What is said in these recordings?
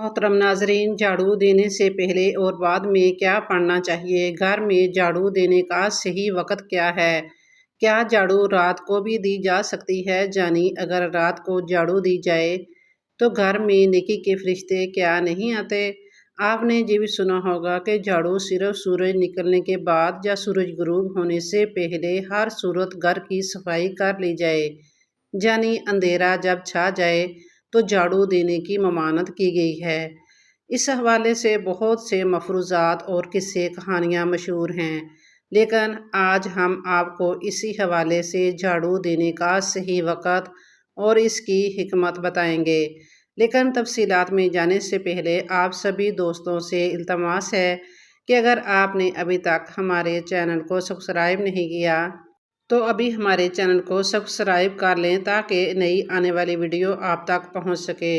मोहतरम नाजरीन, झाड़ू देने से पहले और बाद में क्या पढ़ना चाहिए? घर में झाड़ू देने का सही वक्त क्या है? क्या झाड़ू रात को भी दी जा सकती है? जानी अगर रात को झाड़ू दी जाए तो घर में नेकी के फरिश्ते क्या नहीं आते? आपने ये भी सुना होगा कि झाड़ू सिर्फ सूरज निकलने के बाद या सूरज गुरूब होने से पहले हर सूरत घर की सफाई कर ली जाए, यानी अंधेरा जब छा जाए तो झाड़ू देने की ममानत की गई है। इस हवाले से बहुत से मफरूज़ात और किस्से कहानियाँ मशहूर हैं, लेकिन आज हम आपको इसी हवाले से झाड़ू देने का सही वक़्त और इसकी हिकमत बताएंगे। लेकिन तफसीलात में जाने से पहले आप सभी दोस्तों से इल्तमास है कि अगर आपने अभी तक हमारे चैनल को सब्सक्राइब नहीं किया तो अभी हमारे चैनल को सब्सक्राइब कर लें ताकि नई आने वाली वीडियो आप तक पहुंच सके।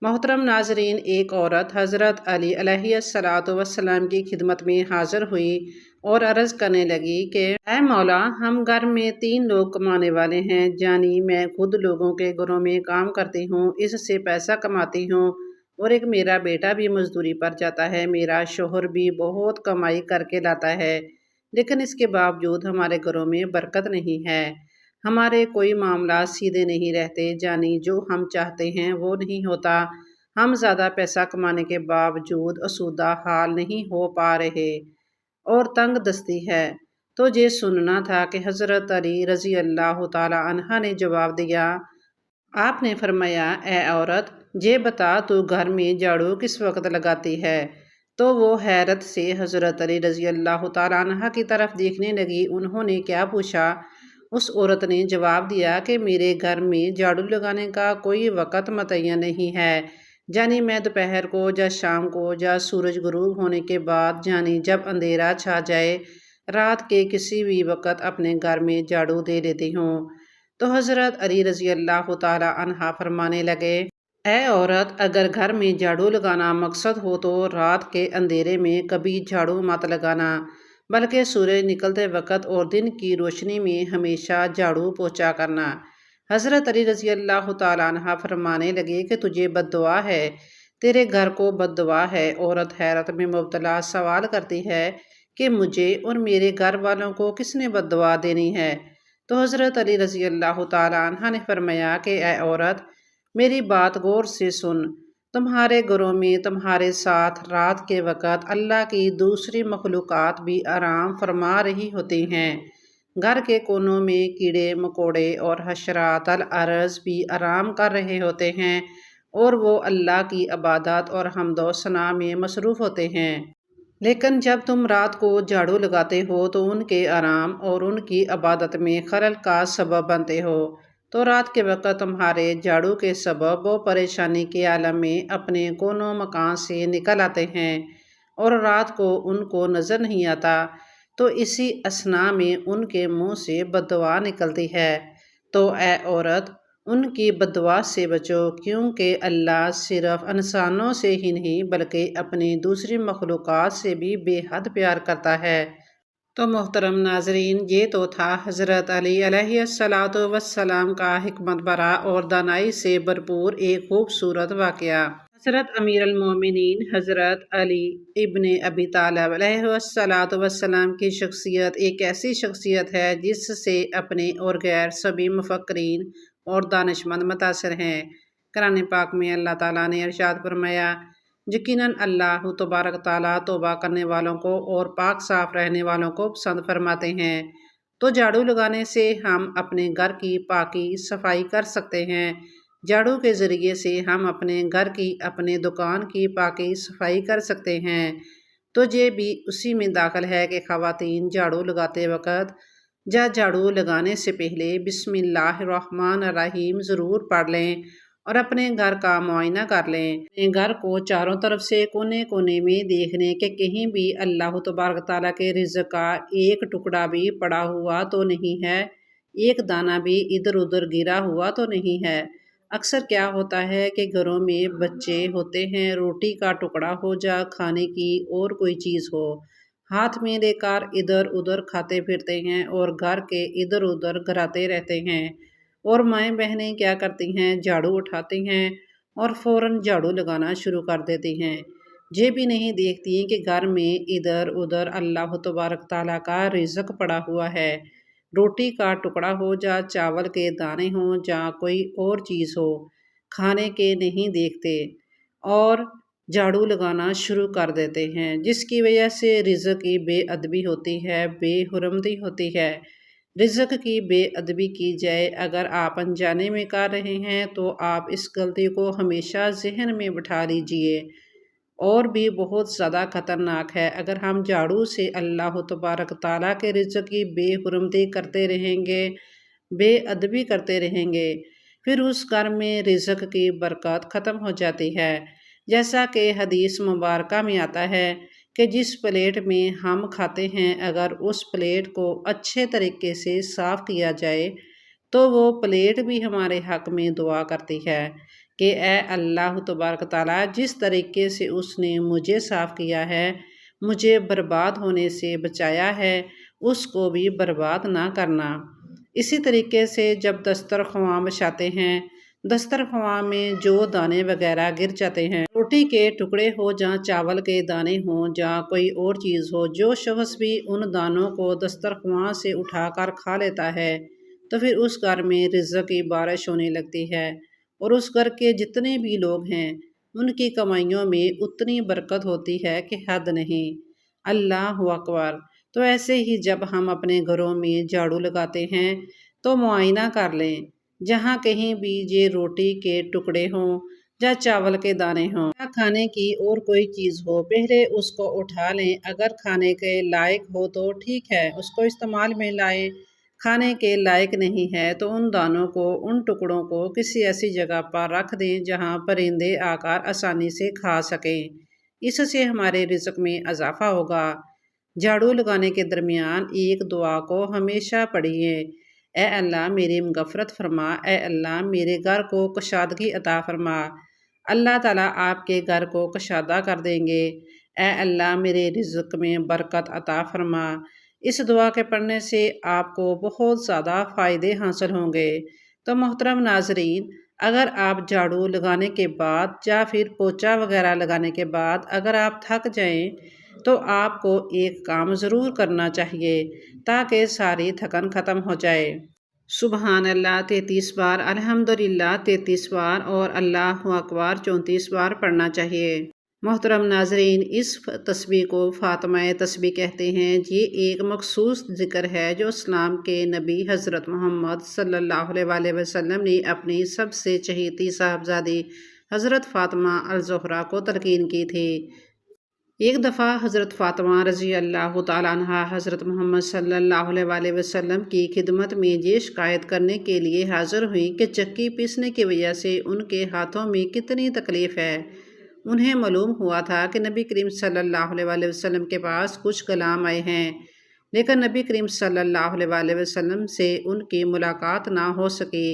मोहतरम नाजरीन, एक औरत हज़रत अली अलैहिस्सलातु वस्सलाम की खिदमत में हाज़िर हुई और अर्ज़ करने लगी कि ऐ मौला, हम घर में 3 लोग कमाने वाले हैं, यानी मैं खुद लोगों के घरों में काम करती हूँ, इससे पैसा कमाती हूँ और एक मेरा बेटा भी मजदूरी पर जाता है। मेरा शोहर भी बहुत कमाई करके लाता है, लेकिन इसके बावजूद हमारे घरों में बरकत नहीं है। हमारे कोई मामला सीधे नहीं रहते, जानी जो हम चाहते हैं वो नहीं होता। हम ज़्यादा पैसा कमाने के बावजूद आसूदा हाल नहीं हो पा रहे और तंग दस्ती है। तो ये सुनना था कि हज़रत अली रज़ी अल्लाह ताला अन्हा ने जवाब दिया। आपने फरमाया, ए औरत, ये बता तू घर में झाड़ू किस वक्त लगाती है? तो वो हैरत से हज़रत अली रज़ी अल्लाह तआला अन्हा की तरफ देखने लगी। उन्होंने क्या पूछा? उस औरत ने जवाब दिया कि मेरे घर में झाड़ू लगाने का कोई वक़्त मुतय्यन नहीं है, यानी मैं दोपहर को या शाम को या सूरज गुरूब होने के बाद, यानी जब अंधेरा छा जाए, रात के किसी भी वक़्त अपने घर में झाड़ू दे लेती हूँ। तो हज़रत अली रज़ी अल्लाह तआला अन्हा फरमाने लगे, ऐ औरत, अगर घर में झाड़ू लगाना मकसद हो तो रात के अंधेरे में कभी झाड़ू मत लगाना, बल्कि सूरज निकलते वक़्त और दिन की रोशनी में हमेशा झाड़ू पोंछा करना। हज़रत अली रज़ी अल्लाह तआला अन्हा फरमाने लगे कि तुझे बद्दुआ है, तेरे घर को बद्दुआ है। औरत हैरत में मुब्तला सवाल करती है कि मुझे और मेरे घर वालों को किसने बद्दुआ देनी है? तो हज़रत अली रज़ी अल्लाह तआला अन्हा ने फरमाया कि ऐ औरत, मेरी बात गौर से सुन। तुम्हारे घरों में तुम्हारे साथ रात के वक़्त अल्लाह की दूसरी मखलूक़ात भी आराम फरमा रही होती हैं। घर के कोनों में कीड़े मकोड़े और हशरात अल अर्ज़ भी आराम कर रहे होते हैं और वो अल्लाह की इबादत और हम्दो सना में मसरूफ़ होते हैं। लेकिन जब तुम रात को झाड़ू लगाते हो तो उनके आराम और उनकी इबादत में खलल का सबब बनते हो। तो रात के वक़्त तुम्हारे झाड़ू के सबब वो परेशानी के आलम में अपने कोनों मकान से निकल आते हैं और रात को उनको नज़र नहीं आता, तो इसी असना में उनके मुंह से बददुआ निकलती है। तो ए औरत, उनकी बददुआ से बचो, क्योंकि अल्लाह सिर्फ इंसानों से ही नहीं बल्कि अपनी दूसरी मखलूक़ात से भी बेहद प्यार करता है। तो मोहतरम नाजरीन, ये तो था हज़रत अली अलैहिस्सलातु वस्सलाम का हिकमत भरा और दानाई से भरपूर एक खूबसूरत वाक़या। हज़रत अमीरुल मोमिनीन हज़रत अली इब्न अबी तालिब अलैहिस्सलातु वस्सलाम की शख्सियत एक ऐसी शख्सियत है जिससे अपने और गैर सभी मुफक्किरीन और दानिशमंद मुतासिर हैं। कुरान पाक में अल्लाह ताला ने इरशाद फरमाया, यकीनन अल्लाह तबारक ताला तौबा करने वालों को और पाक साफ रहने वालों को पसंद फरमाते हैं। तो झाड़ू लगाने से हम अपने घर की पाकी सफाई कर सकते हैं। झाड़ू के ज़रिए से हम अपने घर की, अपने दुकान की पाकी सफाई कर सकते हैं। तो ये भी उसी में दाखिल है कि ख़वातीन झाड़ू लगाते वक़्त या झाड़ू लगाने से पहले बिस्मिल्लाहिर्रहमानिर्रहीम ज़रूर पढ़ लें और अपने घर का मुआयना कर लें। अपने घर को चारों तरफ से कोने कोने में देख लें कि कहीं भी अल्लाह तबारक ताला के रिज़्क़ का एक टुकड़ा भी पड़ा हुआ तो नहीं है, एक दाना भी इधर उधर गिरा हुआ तो नहीं है। अक्सर क्या होता है कि घरों में बच्चे होते हैं, रोटी का टुकड़ा हो या खाने की और कोई चीज़ हो, हाथ में लेकर इधर उधर खाते फिरते हैं और घर के इधर उधर घराते रहते हैं। और माएँ बहनें क्या करती हैं, झाड़ू उठाती हैं اور فوراً جھاڑو لگانا شروع کر دیتی ہیں۔ یہ بھی نہیں دیکھتی کہ گھر میں ادھر ادھر اللہ تبارک تعالیٰ کا رزق پڑا ہوا ہے، روٹی کا ٹکڑا ہو یا چاول کے دانے ہوں یا کوئی اور چیز ہو، کھانے کے نہیں دیکھتے اور جھاڑو لگانا شروع کر دیتے ہیں، جس کی وجہ سے رزق کی بے ادبی ہوتی ہے، بے حرمتی ہوتی ہے۔ رزق کی بے ادبی کی جائے اگر آپ انجانے میں کر رہے ہیں تو آپ اس غلطی کو ہمیشہ ذہن میں بٹھا لیجئے، اور بھی بہت زیادہ خطرناک ہے اگر ہم جھاڑو سے اللہ تبارک تعالیٰ کے رزق کی بے حرمتی کرتے رہیں گے، بے ادبی کرتے رہیں گے، پھر اس گھر میں رزق کی برکت ختم ہو جاتی ہے۔ جیسا کہ حدیث مبارکہ میں آتا ہے کہ جس پلیٹ میں ہم کھاتے ہیں اگر اس پلیٹ کو اچھے طریقے سے صاف کیا جائے تو وہ پلیٹ بھی ہمارے حق میں دعا کرتی ہے کہ اے اللہ تبارک تعالیٰ، جس طریقے سے اس نے مجھے صاف کیا ہے، مجھے برباد ہونے سے بچایا ہے، اس کو بھی برباد نہ کرنا۔ اسی طریقے سے جب دسترخوان بچھاتے ہیں، دسترخوان میں جو دانے وغیرہ گر جاتے ہیں، روٹی کے ٹکڑے ہو یا چاول کے دانے ہوں یا کوئی اور چیز ہو، جو شخص بھی ان دانوں کو دسترخوان سے اٹھا کر کھا لیتا ہے تو پھر اس گھر میں رزق کی بارش ہونے لگتی ہے، اور اس گھر کے جتنے بھی لوگ ہیں ان کی کمائیوں میں اتنی برکت ہوتی ہے کہ حد نہیں۔ اللہ اکبر۔ تو ایسے ہی جب ہم اپنے گھروں میں جھاڑو لگاتے ہیں تو معائنہ کر لیں، جہاں کہیں بھی یہ روٹی کے ٹکڑے ہوں یا چاول کے دانے ہوں یا کھانے کی اور کوئی چیز ہو، پہلے اس کو اٹھا لیں، اگر کھانے کے لائق ہو تو ٹھیک ہے، اس کو استعمال میں لائیں، کھانے کے لائق نہیں ہے تو ان دانوں کو، ان ٹکڑوں کو کسی ایسی جگہ پر رکھ دیں جہاں پرندے آ کر آسانی سے کھا سکیں، اس سے ہمارے رزق میں اضافہ ہوگا۔ جھاڑو لگانے کے درمیان ایک دعا کو ہمیشہ پڑھیے، اے اللہ میری مغفرت فرما، اے اللہ میرے گھر کو کشادگی عطا فرما۔ اللہ تعالیٰ آپ کے گھر کو کشادہ کر دیں گے۔ اے اللہ میرے رزق میں برکت عطا فرما۔ اس دعا کے پڑھنے سے آپ کو بہت زیادہ فائدے حاصل ہوں گے۔ تو محترم ناظرین، اگر آپ جھاڑو لگانے کے بعد یا پھر پوچا وغیرہ لگانے کے بعد اگر آپ تھک جائیں تو آپ کو ایک کام ضرور کرنا چاہیے تاکہ ساری تھکن ختم ہو جائے۔ سبحان اللہ 33 بار، الحمدللہ 33 بار اور اللہ اکبر 34 بار پڑھنا چاہیے۔ محترم ناظرین، اس تسبیح کو فاطمہ تسبیح کہتے ہیں۔ یہ ایک مخصوص ذکر ہے جو اسلام کے نبی حضرت محمد صلی اللہ علیہ وسلم نے اپنی سب سے چہیتی صاحبزادی حضرت فاطمہ الزہرا کو تلقین کی تھی۔ ایک دفعہ حضرت فاطمہ رضی اللہ تعالیٰ عنہا حضرت محمد صلی اللہ علیہ وسلم کی خدمت میں یہ شکایت کرنے کے لیے حاضر ہوئیں کہ چکی پیسنے کی وجہ سے ان کے ہاتھوں میں کتنی تکلیف ہے۔ انہیں معلوم ہوا تھا کہ نبی کریم صلی اللہ علیہ وسلم کے پاس کچھ غلام آئے ہیں، لیکن نبی کریم صلی اللہ علیہ وسلم سے ان کی ملاقات نہ ہو سکی،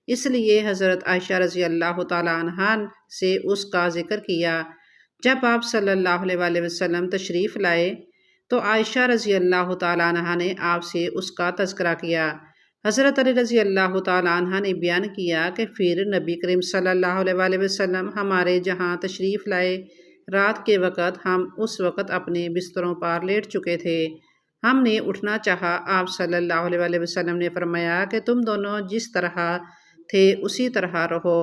اس لیے حضرت عائشہ رضی اللہ تعالیٰ عنہا سے اس کا ذکر کیا۔ جب آپ صلی اللہ علیہ وسلم تشریف لائے تو عائشہ رضی اللہ تعالیٰ عنہا نے آپ سے اس کا تذکرہ کیا۔ حضرت علی رضی اللہ تعالیٰ عنہ نے بیان کیا کہ پھر نبی کریم صلی اللہ علیہ وسلم ہمارے جہاں تشریف لائے، رات کے وقت ہم اس وقت اپنے بستروں پر لیٹ چکے تھے، ہم نے اٹھنا چاہا، آپ صلی اللہ علیہ وسلم نے فرمایا کہ تم دونوں جس طرح تھے اسی طرح رہو۔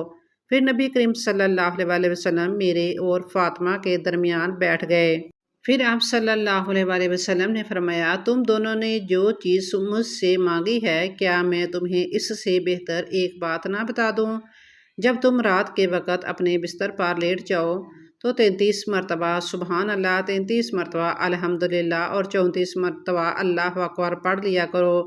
پھر نبی کریم صلی اللہ علیہ وسلم میرے اور فاطمہ کے درمیان بیٹھ گئے۔ پھر آپ صلی اللہ علیہ وسلم نے فرمایا، تم دونوں نے جو چیز مجھ سے مانگی ہے، کیا میں تمہیں اس سے بہتر ایک بات نہ بتا دوں؟ جب تم رات کے وقت اپنے بستر پر لیٹ جاؤ تو 33 مرتبہ سبحان اللہ، 33 مرتبہ الحمدللہ اور 34 مرتبہ اللہ اکبر پڑھ لیا کرو،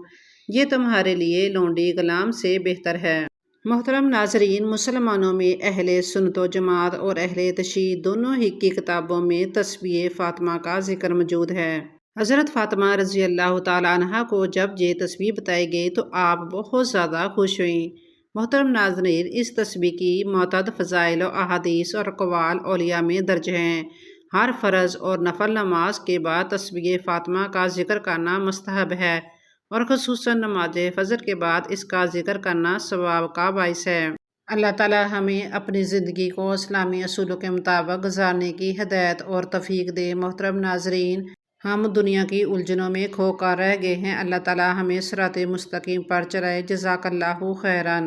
یہ تمہارے لیے لونڈی غلام سے بہتر ہے۔ محترم ناظرین، مسلمانوں میں اہل سنت و جماعت اور اہل تشیع دونوں ہی کی کتابوں میں تسبیح فاطمہ کا ذکر موجود ہے۔ حضرت فاطمہ رضی اللہ تعالیٰ عنہا کو جب یہ تسبیح بتائی گئی تو آپ بہت زیادہ خوش ہوئیں۔ محترم ناظرین، اس تسبیح کی معتد فضائل و احادیث اور اقوال اولیاء میں درج ہیں۔ ہر فرض اور نفل نماز کے بعد تسبیح فاطمہ کا ذکر کرنا مستحب ہے، اور خصوصاً نماز فجر کے بعد اس کا ذکر کرنا ثواب کا باعث ہے۔ اللہ تعالیٰ ہمیں اپنی زندگی کو اسلامی اصولوں کے مطابق گزارنے کی ہدایت اور توفیق دے۔ محترم ناظرین، ہم دنیا کی الجھنوں میں کھو کر رہ گئے ہیں۔ اللہ تعالیٰ ہمیں صراط مستقیم پر چلائے۔ جزاک اللہ خیرا۔